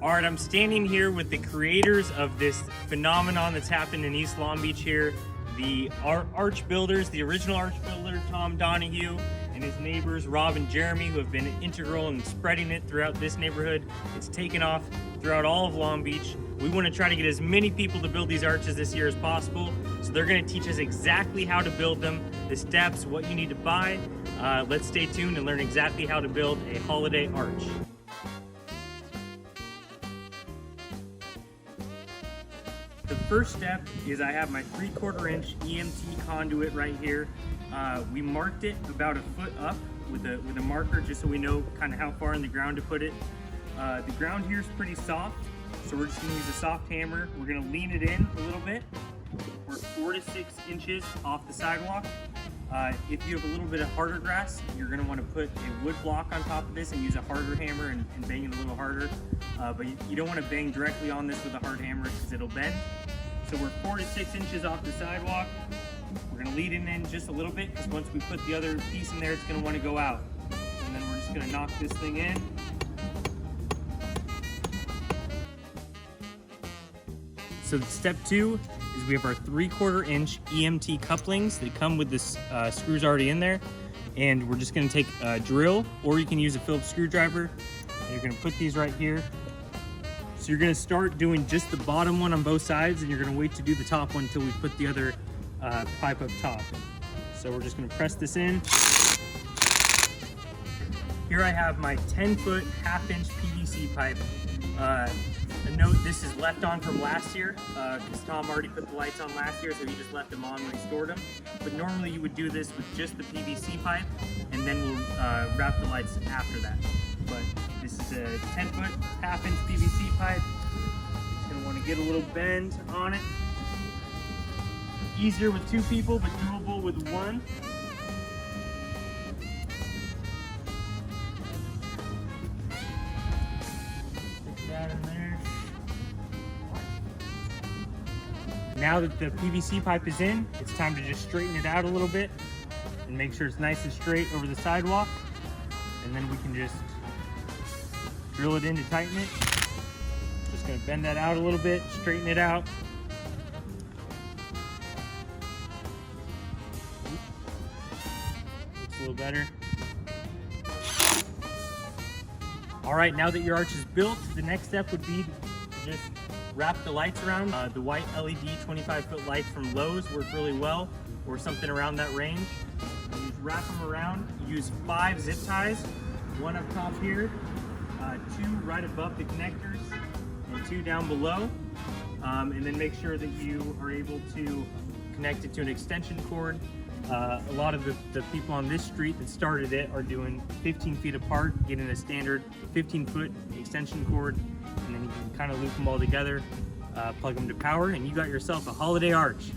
All right, I'm standing here with the creators of this phenomenon that's happened in East Long Beach here. The arch builders, the original arch builder, Tom Donahue, and his neighbors, Rob and Jeremy, who have been integral in spreading it throughout this neighborhood. It's taken off throughout all of Long Beach. We want to try to get as many people to build these arches this year as possible. So they're going to teach us exactly how to build them, the steps, what you need to buy. Let's stay tuned and learn exactly how to build a holiday arch. The first step is I have my 3/4 inch EMT conduit right here. We marked it about a foot up with a marker just so we know kind of how far in the ground to put it. The ground here is pretty soft, so we're just going to use a soft hammer. We're going to lean it in a little bit. We're 4 to 6 inches off the sidewalk. If you have a little bit of harder grass, you're going to want to put a wood block on top of this and use a harder hammer and bang it a little harder. But you don't want to bang directly on this with a hard hammer because it'll bend. So we're 4 to 6 inches off the sidewalk. We're going to lead it in just a little bit because once we put the other piece in there, it's going to want to go out. And then we're just going to knock this thing in. So step 2 is we have our 3/4 inch EMT couplings. They come with this screws already in there. And we're just going to take a drill, or you can use a Phillips screwdriver. And you're going to put these right here. So you're going to start doing just the bottom one on both sides, and you're going to wait to do the top one until we put the other pipe up top. So we're just going to press this in. Here I have my 10-foot 1/2 inch PVC pipe. A note, this is left on from last year because Tom already put the lights on last year, so he just left them on when he stored them. But normally you would do this with just the PVC pipe, and then we'll wrap the lights after that. But this is a 10-foot 1/2 inch PVC pipe. Just gonna want to get a little bend on it. Easier with 2 people, but doable with 1. Stick that in there. Now that the PVC pipe is in, it's time to just straighten it out a little bit and make sure it's nice and straight over the sidewalk. And then we can just drill it in to tighten it. Just gonna bend that out a little bit, straighten it out. Looks a little better. All right, now that your arch is built, the next step would be to just wrap the lights around. The white LED 25-foot lights from Lowe's work really well, or something around that range. And you just wrap them around. You use 5 zip ties, 1 up top here, 2 right above the connectors, and 2 down below. And then make sure that you are able to connect it to an extension cord. A lot of the people on this street that started it are doing 15 feet apart, getting a standard 15-foot extension cord, and then you can kind of loop them all together, plug them to power, and you got yourself a holiday arch.